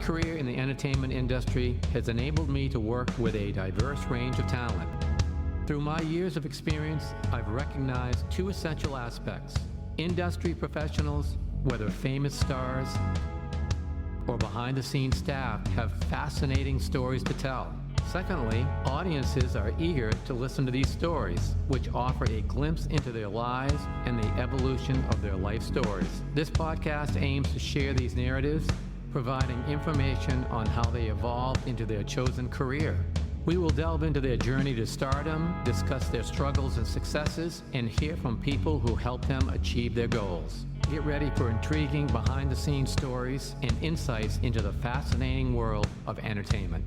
career in the entertainment industry has enabled me to work with a diverse range of talent. Through my years of experience, I've recognized two essential aspects. Industry professionals, whether famous stars or behind-the-scenes staff, have fascinating stories to tell. Secondly, audiences are eager to listen to these stories, which offer a glimpse into their lives and the evolution of their life stories. This podcast aims to share these narratives, providing information on how they evolved into their chosen career. We will delve into their journey to stardom, discuss their struggles and successes, and hear from people who helped them achieve their goals. Get ready for intriguing behind-the-scenes stories and insights into the fascinating world of entertainment.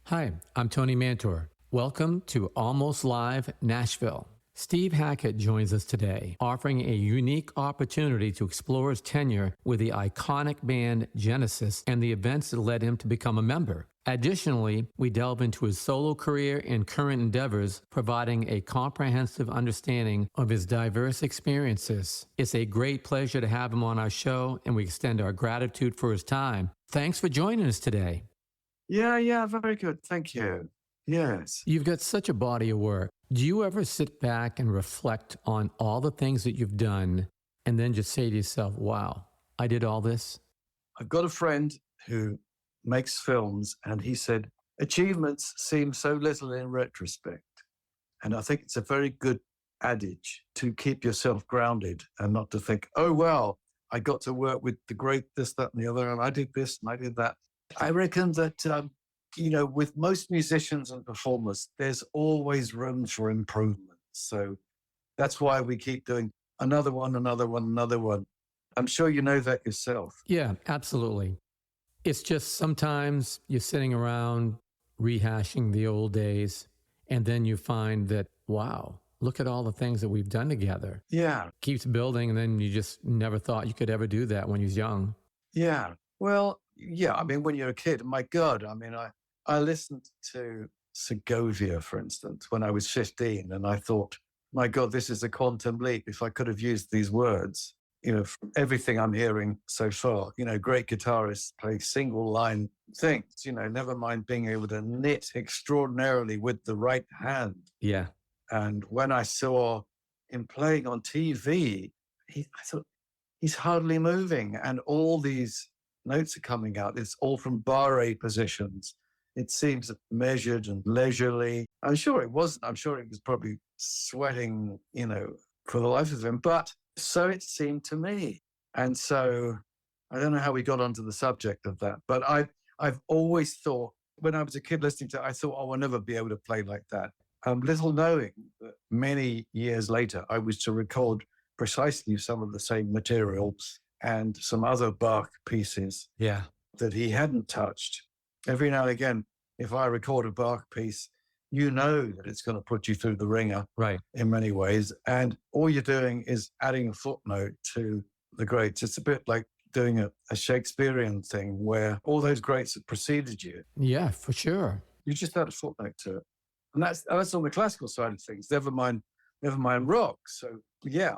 Hi, I'm Tony Mantor. Welcome to Almost Live Nashville. Steve Hackett joins us today, offering a unique opportunity to explore his tenure with the iconic band Genesis and the events that led him to become a member. Additionally, we delve into his solo career and current endeavors, providing a comprehensive understanding of his diverse experiences. It's a great pleasure to have him on our show, and we extend our gratitude for his time. Thanks for joining us today. Yeah, very good. Thank you. Yes. You've got such a body of work. Do you ever sit back and reflect on all the things that you've done and then just say to yourself, wow, I did all this? I've got a friend who makes films, and he said, achievements seem so little in retrospect. And I think it's a very good adage to keep yourself grounded and not to think, oh, well, I got to work with the great this, that, and the other, and I did this and I did that. I reckon that, with most musicians and performers, there's always room for improvement. So that's why we keep doing another one. I'm sure you know that yourself. Yeah, absolutely. It's just sometimes you're sitting around rehashing the old days, and then you find that, wow, look at all the things that we've done together. Yeah. Keeps building, and then you just never thought you could ever do that when you was young. Yeah. Well, yeah, I mean, when you're a kid, my God, I listened to Segovia, for instance, when I was 15, and I thought, my God, this is a quantum leap. If I could have used these words, from everything I'm hearing so far, great guitarists play single line things, never mind being able to knit extraordinarily with the right hand. Yeah. And when I saw him playing on TV, I thought, he's hardly moving. And all these notes are coming out. It's all from bar positions. It seems measured and leisurely. I'm sure it wasn't. I'm sure he was probably sweating, for the life of him. But so it seemed to me. And so I don't know how we got onto the subject of that. But I've always thought, when I was a kid listening to it, I thought, I'll never be able to play like that. Little knowing that many years later, I was to record precisely some of the same materials and some other Bach pieces that he hadn't touched. Every now and again, if I record a Bach piece, you know that it's going to put you through the ringer, right, in many ways. And all you're doing is adding a footnote to the greats. It's a bit like doing a Shakespearean thing where all those greats that preceded you. Yeah, for sure. You just add a footnote to it. And that's on the classical side of things. Never mind rock. So, yeah,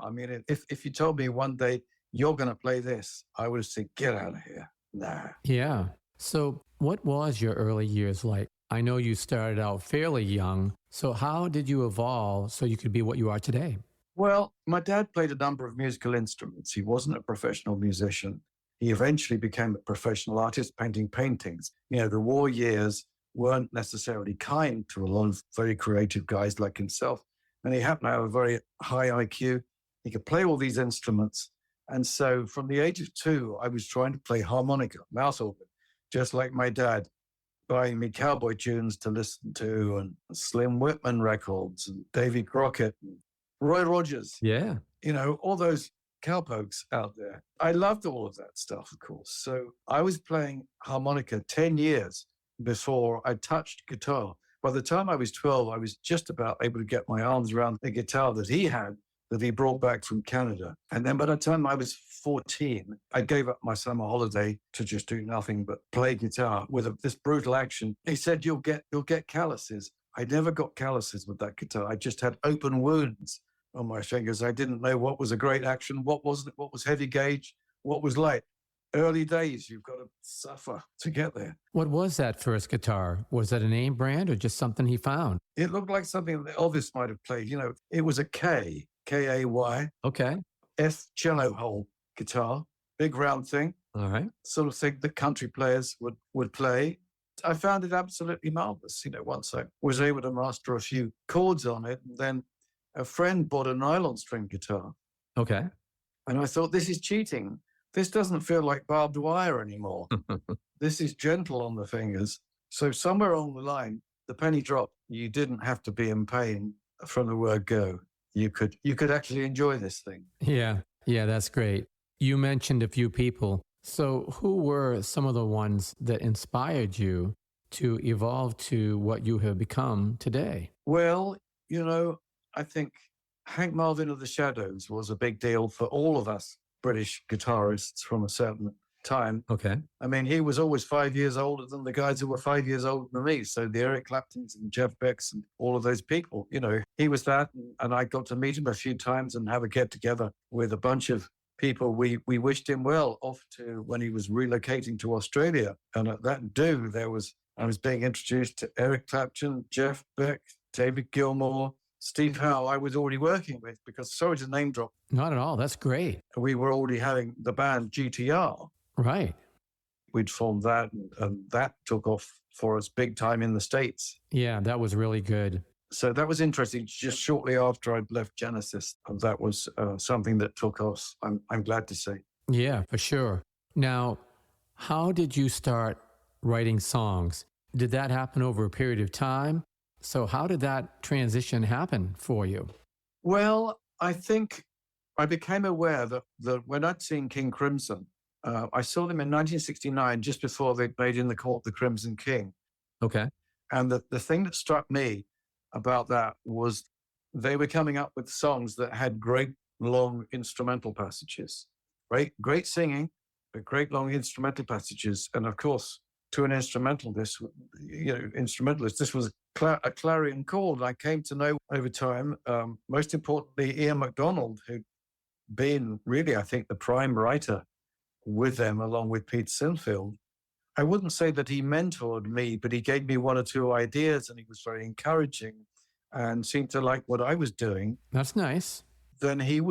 if you told me one day, you're going to play this, I would have said, get out of here. Nah. Yeah. So what was your early years like? I know you started out fairly young. So how did you evolve so you could be what you are today? Well, my dad played a number of musical instruments. He wasn't a professional musician. He eventually became a professional artist painting paintings. The war years weren't necessarily kind to a lot of very creative guys like himself. And he happened to have a very high IQ. He could play all these instruments. And so from the age of 2, I was trying to play harmonica, mouth organ, just like my dad, buying me cowboy tunes to listen to and Slim Whitman records and Davy Crockett and Roy Rogers. Yeah. All those cowpokes out there. I loved all of that stuff, of course. So I was playing harmonica 10 years before I touched guitar. By the time I was 12, I was just about able to get my arms around the guitar that he had, that he brought back from Canada. And then by the time I was 14, I gave up my summer holiday to just do nothing but play guitar with this brutal action. He said, you'll get calluses. I never got calluses with that guitar. I just had open wounds on my fingers. I didn't know what was a great action, what wasn't, what was heavy gauge, what was light. early days. You've got to suffer to get there. What was that first guitar? Was that a name brand or just something he found? It looked like something that Elvis might have played. You know, it was a K-A-Y, Okay. F cello hole guitar, big round thing, All right. sort of thing that country players would play. I found it absolutely marvelous. You know, once I was able to master a few chords on it, and then a friend bought a nylon string guitar. Okay. And I thought, this is cheating. This doesn't feel like barbed wire anymore. This is gentle on the fingers. So somewhere along the line, the penny dropped. You didn't have to be in pain from the word go. You could actually enjoy this thing. Yeah. Yeah, that's great. You mentioned a few people. So who were some of the ones that inspired you to evolve to what you have become today? Well, you know, I think Hank Marvin of the Shadows was a big deal for all of us British guitarists from a certain time. Okay. I mean, he was always 5 years older than the guys who were 5 years older than me. So the Eric Claptons and Jeff Becks and all of those people, you know, he was that. And I got to meet him a few times and have a get together with a bunch of people. We wished him well off to when he was relocating to Australia. And at that do, I was being introduced to Eric Clapton, Jeff Beck, David Gilmour, Steve Howe, I was already working with, because sorry to name drop. Not at all. That's great. We were already having the band GTR. Right. We'd formed that, and that took off for us big time in the States. Yeah, that was really good. So that was interesting. Just shortly after I'd left Genesis, and that was something that took off, I'm glad to say. Yeah, for sure. Now, how did you start writing songs? Did that happen over a period of time? So how did that transition happen for you? Well, I think I became aware that when I'd seen King Crimson, I saw them in 1969, just before they'd made In the Court the Crimson King. Okay. And the thing that struck me about that was they were coming up with songs that had great long instrumental passages, great singing, but great long instrumental passages. And of course, to an instrumentalist, this was a clarion call. And I came to know over time, most importantly, Ian MacDonald, who'd been really, I think, the prime writer with them, along with Pete Sinfield. I wouldn't say that he mentored me, but he gave me one or two ideas, and he was very encouraging and seemed to like what I was doing. That's nice. Then he'd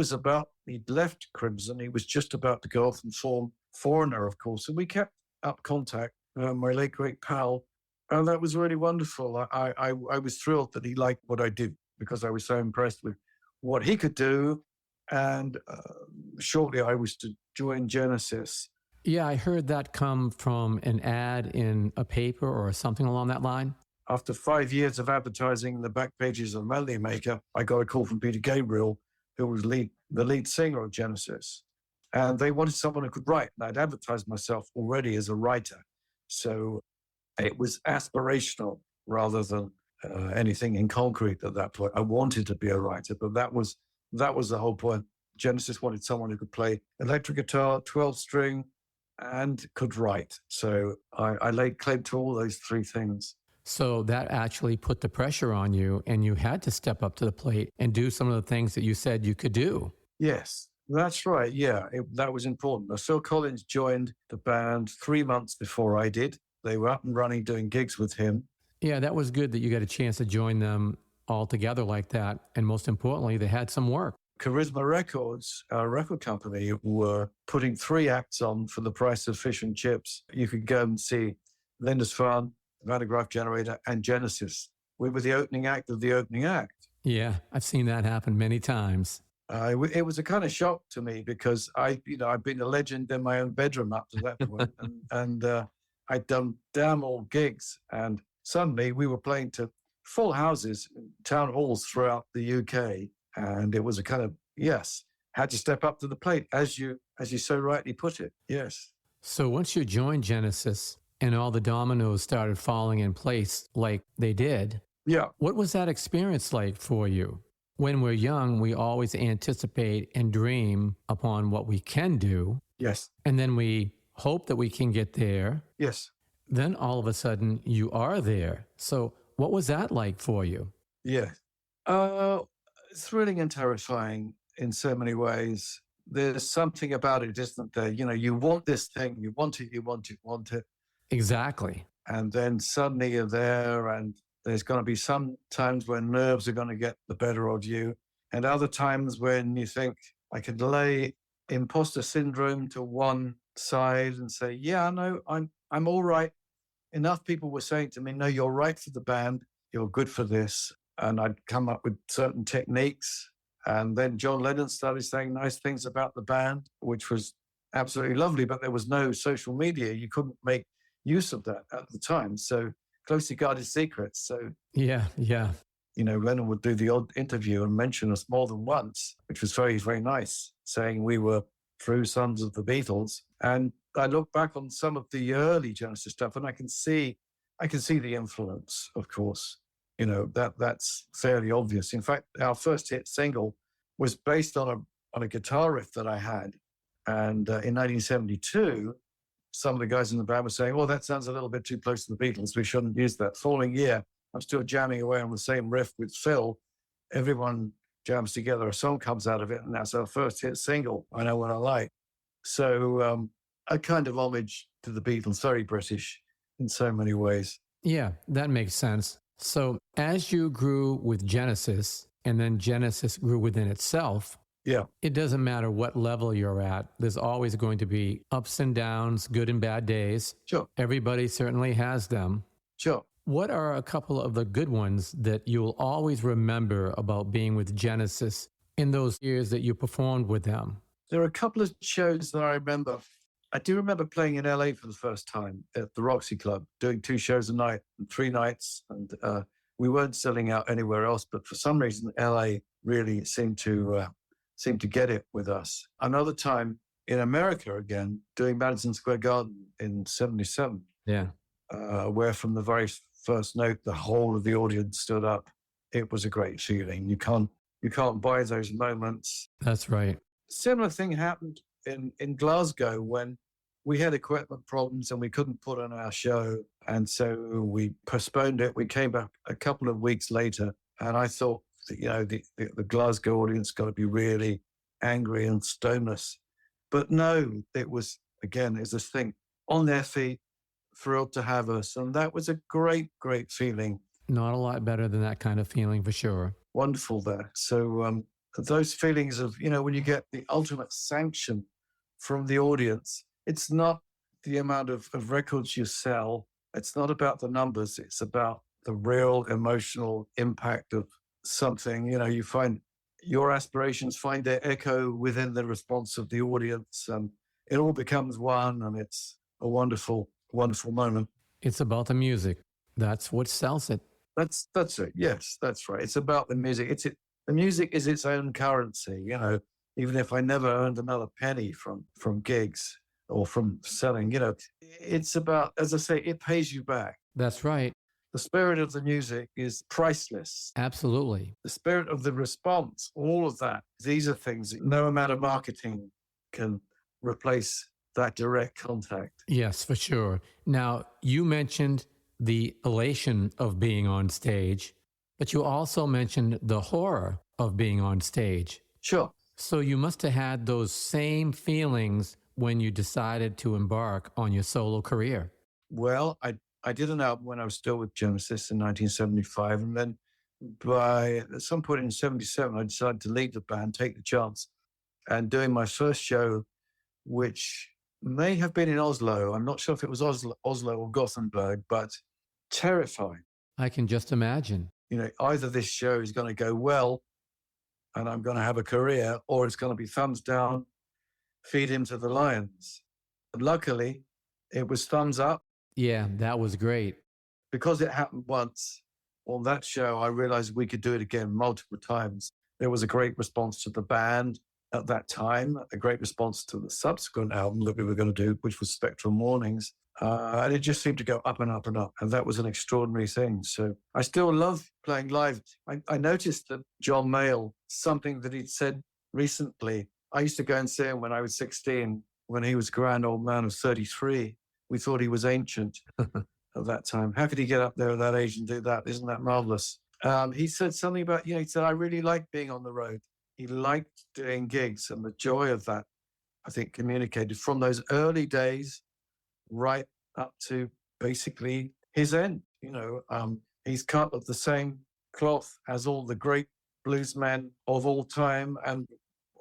left Crimson. He was just about to go off and form Foreigner, of course. And we kept up contact, my late great pal. And that was really wonderful. I was thrilled that he liked what I did, because I was so impressed with what he could do. And shortly I was to join Genesis. Yeah, I heard that come from an ad in a paper or something along that line. After 5 years of advertising the back pages of Melody Maker, I got a call from Peter Gabriel, who was the lead singer of Genesis. And they wanted someone who could write. And I'd advertised myself already as a writer. So it was aspirational rather than anything in concrete at that point. I wanted to be a writer, but that was the whole point. Genesis wanted someone who could play electric guitar, 12-string, and could write. So I laid claim to all those three things. So that actually put the pressure on you, and you had to step up to the plate and do some of the things that you said you could do. Yes, that's right. Yeah, that was important. Now, Phil Collins joined the band 3 months before I did. They were up and running, doing gigs with him. Yeah, that was good that you got a chance to join them all together like that. And most importantly, they had some work. Charisma Records, our record company, were putting 3 acts on for the price of fish and chips. You could go and see Lindisfarne, Vandergraaf Generator, and Genesis. We were the opening act of the opening act. Yeah, I've seen that happen many times. It was a kind of shock to me, because I've been a legend in my own bedroom up to that point, and I'd done damn all gigs, and suddenly we were playing to full houses, town halls throughout the UK, and it was a kind of, yes, had to step up to the plate, as you so rightly put it. Yes. So once you joined Genesis and all the dominoes started falling in place like they did, Yeah. what was that experience like for you? When we're young, we always anticipate and dream upon what we can do. Yes. And then we hope that we can get there. Yes. Then all of a sudden you are there. So what was that like for you? Yes. Thrilling and terrifying in so many ways. there's something about it, isn't there? You know, you want this thing, you want it, you want it, want it. Exactly. And then suddenly you're there, and there's going to be some times when nerves are going to get the better of you, and other times when you think, I could lay imposter syndrome to one side and say, yeah, no, I'm all right. Enough people were saying to me, no, you're right for the band, you're good for this. And I'd come up with certain techniques. And then John Lennon started saying nice things about the band, which was absolutely lovely, but there was no social media. You couldn't make use of that at the time. So closely guarded secrets. So, Yeah, yeah. you know, Lennon would do the odd interview and mention us more than once, which was very, very nice, saying we were true sons of the Beatles. And I look back on some of the early Genesis stuff, and I can see the influence, of course. You know, that's fairly obvious. In fact, our first hit single was based on a guitar riff that I had. And in 1972, some of the guys in the band were saying, oh, that sounds a little bit too close to the Beatles. We shouldn't use that. Following year, I'm still jamming away on the same riff with Phil. Everyone jams together. A song comes out of it, and that's our first hit single, I Know What I Like. So a kind of homage to the Beatles, very British in so many ways. Yeah, that makes sense. So as you grew with Genesis, and then Genesis grew within itself, yeah, it doesn't matter what level you're at. There's always going to be ups and downs, good and bad days. Sure. Everybody certainly has them. Sure. What are a couple of the good ones that you'll always remember about being with Genesis in those years that you performed with them? There are a couple of shows that I remember. I do remember playing in LA for the first time at the Roxy Club, doing 2 shows a night and 3 nights. And we weren't selling out anywhere else, but for some reason, LA really seemed to get it with us. Another time in America again, doing Madison Square Garden in 77. Yeah. Where from the very first note, the whole of the audience stood up. It was a great feeling. You can't buy those moments. That's right. Similar thing happened in Glasgow when we had equipment problems and we couldn't put on our show. And so we postponed it. We came back a couple of weeks later, and I thought, you know, the Glasgow audience got to be really angry and stoneless. But no, it was, again, it's this thing, on their feet, thrilled to have us. And that was a great, great feeling. Not a lot better than that kind of feeling, for sure. Wonderful there. So those feelings of, you know, when you get the ultimate sanction from the audience, it's not the amount of records you sell. It's not about the numbers. It's about the real emotional impact of something. You know, you find your aspirations find their echo within the response of the audience, and it all becomes one, and it's a wonderful, wonderful moment. It's about the music. That's what sells it. That's it. Yes, that's right. It's about the music. The music is its own currency. You know, even if I never earned another penny from gigs or from selling, you know, it's about, as I say, it pays you back. That's right. The spirit of the music is priceless. Absolutely. The spirit of the response, all of that. These are things that no amount of marketing can replace that direct contact. Yes, for sure. Now, you mentioned the elation of being on stage, but you also mentioned the horror of being on stage. Sure. So you must have had those same feelings when you decided to embark on your solo career. Well, I did an album when I was still with Genesis in 1975, and then by some point in 77, I decided to leave the band, take the chance, and doing my first show, which may have been in Oslo. I'm not sure if it was Oslo or Gothenburg, but terrifying. I can just imagine. You know, either this show is going to go well and I'm going to have a career, or it's going to be thumbs down, feed him to the lions. And luckily, it was thumbs up. Yeah, that was great. Because it happened once on that show, I realized we could do it again multiple times. There was a great response to the band at that time, a great response to the subsequent album that we were going to do, which was Spectral Mornings. And it just seemed to go up and up and up. And that was an extraordinary thing. So I still love playing live. I noticed that John Mayall, something that he'd said recently, I used to go and see him when I was 16, when he was a grand old man of 33. We thought he was ancient at that time. How could he get up there at that age and do that? Isn't that marvelous? He said something about, he said, I really like being on the road. He liked doing gigs, and the joy of that, I think, communicated from those early days right up to basically his end. He's cut of the same cloth as all the great bluesmen of all time, and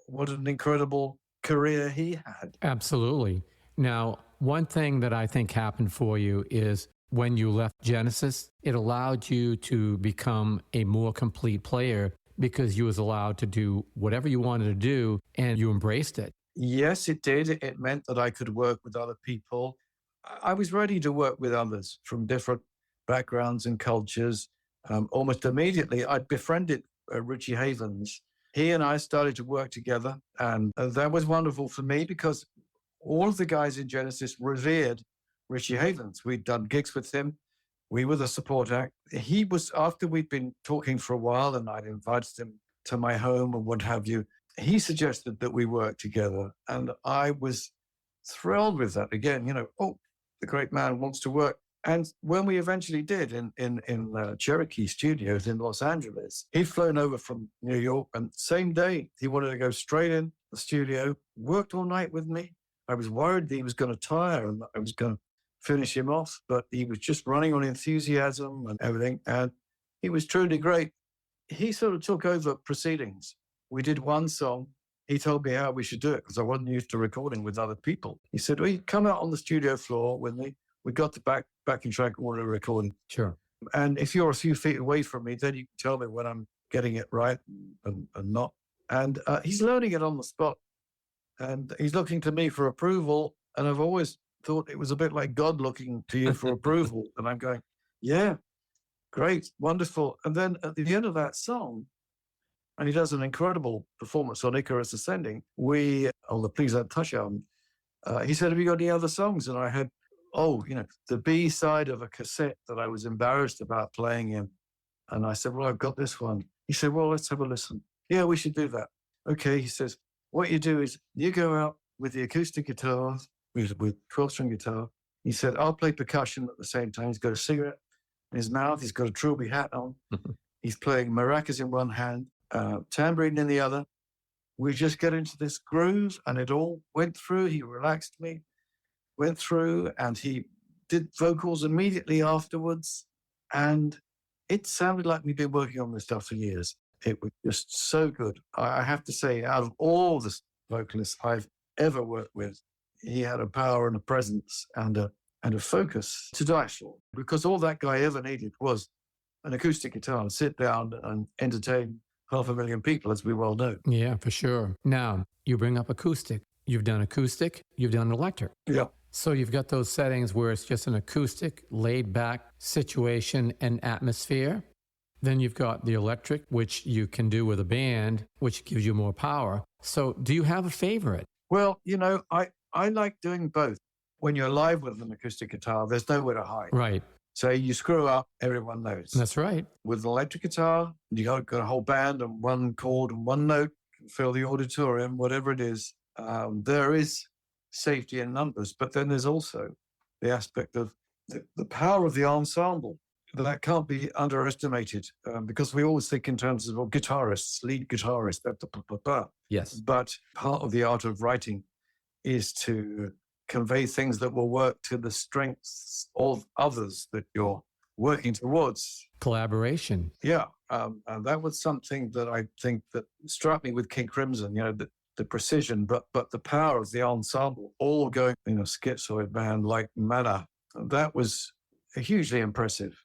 what an incredible career he had. Absolutely. Now, one thing that I think happened for you is when you left Genesis, it allowed you to become a more complete player because you was allowed to do whatever you wanted to do and you embraced it. Yes, it did. It meant that I could work with other people. I was ready to work with others from different backgrounds and cultures. Almost immediately, I befriended Richie Havens. He and I started to work together, and that was wonderful for me because all of the guys in Genesis revered Richie Havens. We'd done gigs with him. We were the support act. He was, after we'd been talking for a while and I'd invited him to my home and what have you, he suggested that we work together. And I was thrilled with that. Again, the great man wants to work. And when we eventually did in Cherokee Studios in Los Angeles, he'd flown over from New York, and same day he wanted to go straight in the studio, worked all night with me. I was worried that he was going to tire and I was going to finish him off, but he was just running on enthusiasm and everything. And he was truly great. He sort of took over proceedings. We did one song. He told me how we should do it because I wasn't used to recording with other people. He said, well, you come out on the studio floor with me. We got the backing track order recording. Sure. And if you're a few feet away from me, then you can tell me when I'm getting it right and not. And he's learning it on the spot. And he's looking to me for approval. And I've always thought it was a bit like God looking to you for approval. And I'm going, yeah, great, wonderful. And then at the end of that song, and he does an incredible performance on Icarus Ascending, on the Please Don't Touch album, he said, have you got any other songs? And I had, the B side of a cassette that I was embarrassed about playing him. And I said, well, I've got this one. He said, well, let's have a listen. Yeah, we should do that. Okay, he says, what you do is you go out with the acoustic guitar, with 12-string guitar. He said, I'll play percussion at the same time. He's got a cigarette in his mouth. He's got a trilby hat on. He's playing maracas in one hand, tambourine in the other. We just get into this groove, and it all went through. He relaxed me, went through, and he did vocals immediately afterwards. And it sounded like we'd been working on this stuff for years. It was just so good. I have to say, out of all the vocalists I've ever worked with, he had a power and a presence and a focus to die for. Because all that guy ever needed was an acoustic guitar and sit down and entertain 500,000 people, as we well know. Yeah, for sure. Now, you bring up acoustic. You've done acoustic, you've done electric. Yeah. So you've got those settings where it's just an acoustic, laid-back situation and atmosphere. Then you've got the electric, which you can do with a band, which gives you more power. So do you have a favorite? Well, I like doing both. When you're live with an acoustic guitar, there's nowhere to hide. Right. So you screw up, everyone knows. That's right. With an electric guitar, you got a whole band and one chord and one note can fill the auditorium, whatever it is. There is safety in numbers, but then there's also the aspect of the power of the ensemble. That can't be underestimated because we always think in terms of guitarists, lead guitarists, Yes. But part of the art of writing is to convey things that will work to the strengths of others that you're working towards. Collaboration. Yeah. And that was something that I think that struck me with King Crimson, the precision, but the power of the ensemble, all going in a schizoid band like manner. That was hugely impressive.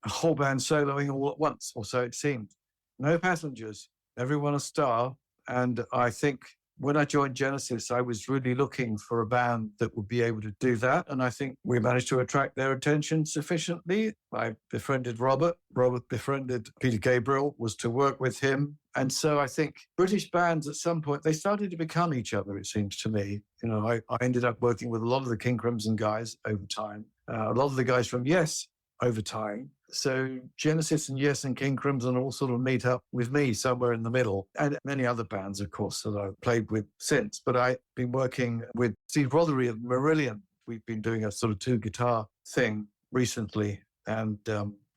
A whole band soloing all at once, or so it seemed. No passengers, everyone a star. And I think when I joined Genesis, I was really looking for a band that would be able to do that. And I think we managed to attract their attention sufficiently. I befriended Robert. Robert befriended Peter Gabriel, was to work with him. And so I think British bands at some point, they started to become each other, it seems to me. I ended up working with a lot of the King Crimson guys over time, a lot of the guys from Yes over time. So Genesis and Yes and King Crimson all sort of meet up with me somewhere in the middle, and many other bands, of course, that I've played with since. But I've been working with Steve Rothery of Marillion. We've been doing a sort of 2-guitar thing recently, and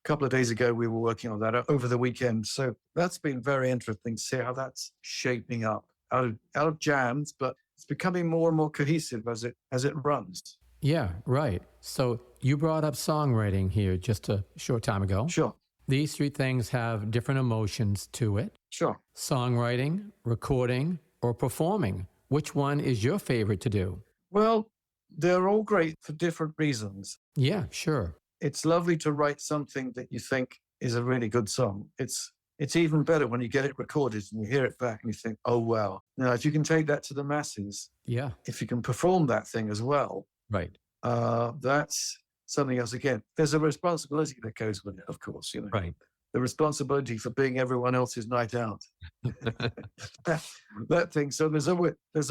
couple of days ago, we were working on that over the weekend. So that's been very interesting to see how that's shaping up out of jams, but it's becoming more and more cohesive as it runs. Yeah, right. So you brought up songwriting here just a short time ago. Sure, These three things have different emotions to it: sure. songwriting, recording, or performing. Which one is your favorite to do? Well, they're all great for different reasons. Yeah, sure. It's lovely to write something that you think is a really good song. It's even better when you get it recorded and you hear it back and you think, oh wow. Now, if you can take that to the masses, Yeah, if you can perform that thing as well, right, that's something else. Again, there's a responsibility that goes with it, of course. right. The responsibility for being everyone else's night out. that thing. So there's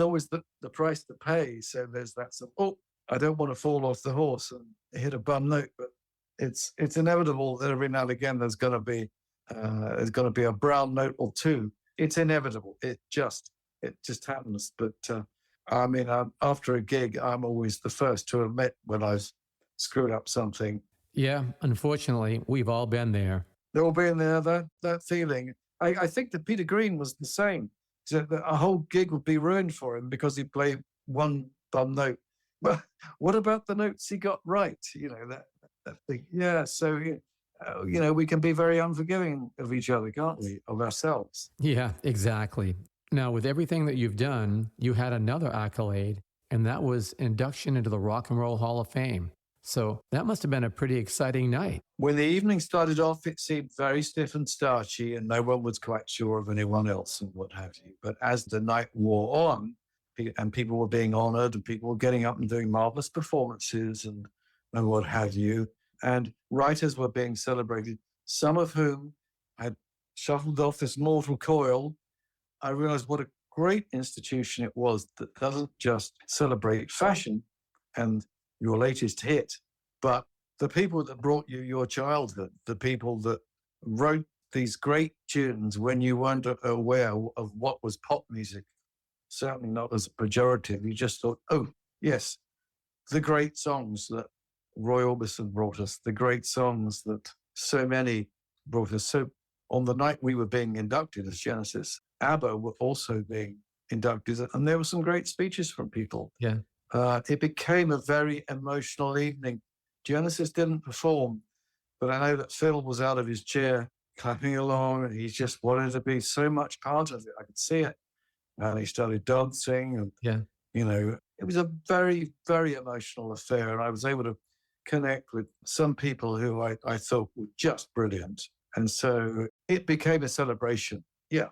always the price to pay. So there's that. So, oh, I don't want to fall off the horse and hit a bum note, but it's inevitable that every now and again there's going to be a brown note or two. It's inevitable. It just happens. But I mean, after a gig, I'm always the first to admit when I've screwed up something. Yeah, unfortunately, we've all been there. They'll be in there, that feeling. I think that Peter Green was the same. So a whole gig would be ruined for him because he played one bum note. But what about the notes he got right? That thing. Yeah, so, we can be very unforgiving of each other, can't we? Of ourselves. Yeah, exactly. Now, with everything that you've done, you had another accolade, and that was induction into the Rock and Roll Hall of Fame. So that must have been a pretty exciting night. When the evening started off, it seemed very stiff and starchy, and no one was quite sure of anyone else and what have you. But as the night wore on, and people were being honored, and people were getting up and doing marvelous performances and what have you, and writers were being celebrated, some of whom had shuffled off this mortal coil, I realized what a great institution it was that doesn't just celebrate fashion and your latest hit, but the people that brought you your childhood, the people that wrote these great tunes when you weren't aware of what was pop music, certainly not as a pejorative. You just thought, oh, yes, the great songs that Roy Orbison brought us, the great songs that so many brought us. So on the night we were being inducted as Genesis, ABBA were also being inducted, and there were some great speeches from people. Yeah. It became a very emotional evening. Genesis didn't perform, but I know that Phil was out of his chair clapping along, and he just wanted to be so much part of it. I could see it. And he started dancing, and it was a very, very emotional affair. And I was able to connect with some people who I thought were just brilliant. And so it became a celebration. Yeah.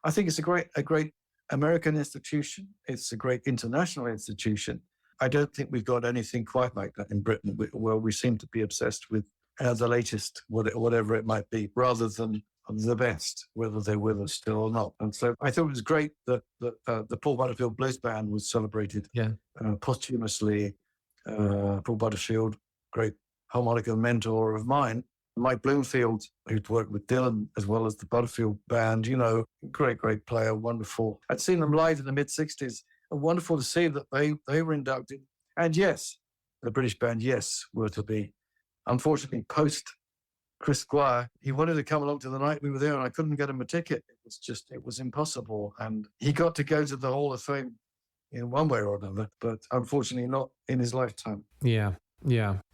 I think it's a great American institution. It's a great international institution. I don't think we've got anything quite like that in Britain, where we seem to be obsessed with the latest, whatever it might be, rather than the best, whether they're with us still or not. And so I thought it was great that the Paul Butterfield Blues Band was celebrated posthumously. Paul Butterfield, great harmonica mentor of mine. Mike Bloomfield, who'd worked with Dylan as well as the Butterfield Band, great player, wonderful. I'd seen them live in the mid-'60s. Wonderful to see that they were inducted. And yes, the British band, were to be. Unfortunately, post Chris Squire, he wanted to come along to the night we were there, and I couldn't get him a ticket. It was impossible. And he got to go to the Hall of Fame in one way or another, but unfortunately not in his lifetime. Yeah.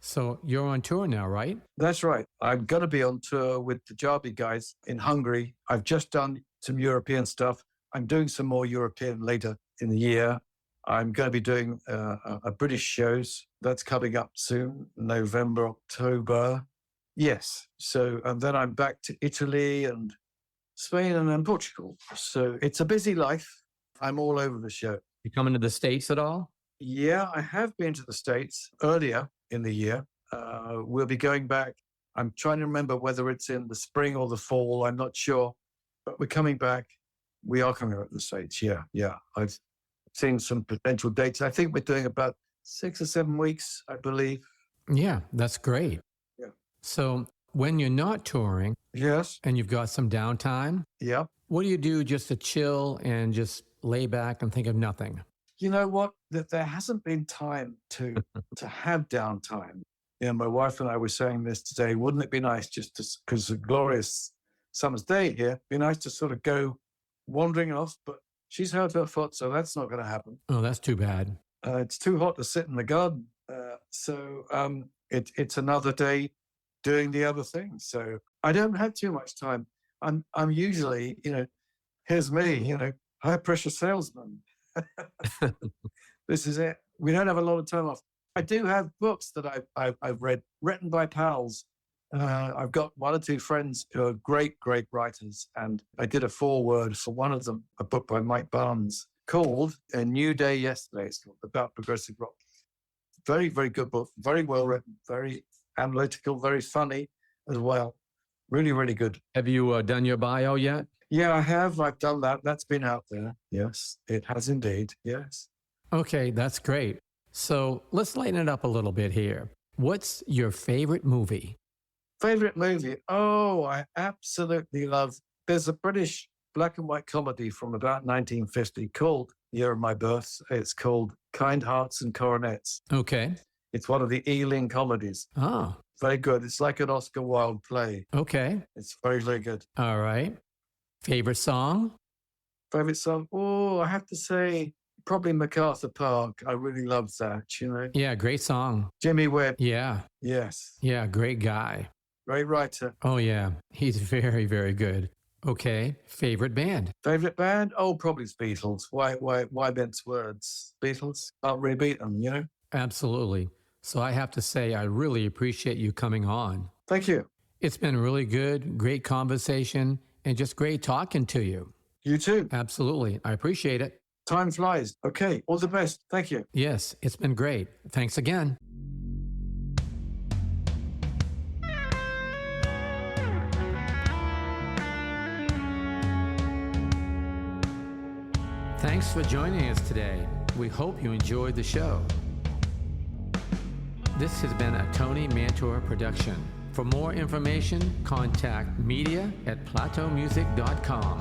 So you're on tour now, right? That's right. I'm going to be on tour with the Jarby guys in Hungary. I've just done some European stuff. I'm doing some more European later in the year. I'm going to be doing a British shows. That's coming up soon, November, October. Yes. So, and then I'm back to Italy and Spain and then Portugal. So it's a busy life. I'm all over the show. You coming to the States at all? Yeah, I have been to the States earlier in the year. We'll be going back. I'm trying to remember whether it's in the spring or the fall. I'm not sure, but we're coming back. We are coming back to the States. Yeah. I've seen some potential dates. I think we're doing about 6 or 7 weeks, I believe. Yeah, that's great. Yeah. So when you're not touring, yes, and you've got some downtime, what do you do just to chill and just lay back and think of nothing? You know what? That there hasn't been time to have downtime. You know, my wife and I were saying this today. Wouldn't it be nice just to, because it's a glorious summer's day here, be nice to sort of go wandering off, but she's hurt her foot, so that's not going to happen. Oh, that's too bad. It's too hot to sit in the garden. It's another day doing the other thing. So I don't have too much time. I'm usually, here's me, high pressure salesman. This is it. We don't have a lot of time off. I do have books that I've read, written by pals. I've got one or two friends who are great, great writers, and I did a foreword for one of them, a book by Mike Barnes called A New Day Yesterday. It's about progressive rock. Very, very good book, very well written, very analytical, very funny as well. Really, really good. Have you done your bio yet? Yeah, I have. I've done that. That's been out there. Yes, it has indeed. Yes. Okay, that's great. So let's lighten it up a little bit here. What's your favorite movie? Favorite movie? Oh, I absolutely love. There's a British black and white comedy from about 1950 called Year of My Birth. It's called Kind Hearts and Coronets. Okay. It's one of the Ealing comedies. Oh. Very good. It's like an Oscar Wilde play. Okay. It's very, very good. All right. Favorite song? Favorite song? Oh, I have to say, probably MacArthur Park. I really love that, Yeah, great song. Jimmy Webb. Yeah. Yes. Yeah, great guy. Great writer. Oh, yeah. He's very, very good. Okay. Favorite band? Favorite band? Oh, probably it's Beatles. Why mince words? Beatles? Can't really beat them, Absolutely. So I have to say, I really appreciate you coming on. Thank you. It's been really good, great conversation, and just great talking to you. You too. Absolutely. I appreciate it. Time flies. Okay. All the best. Thank you. Yes, it's been great. Thanks again. Thanks for joining us today. We hope you enjoyed the show. This has been a Tony Mantor production. For more information, contact media@plateaumusic.com.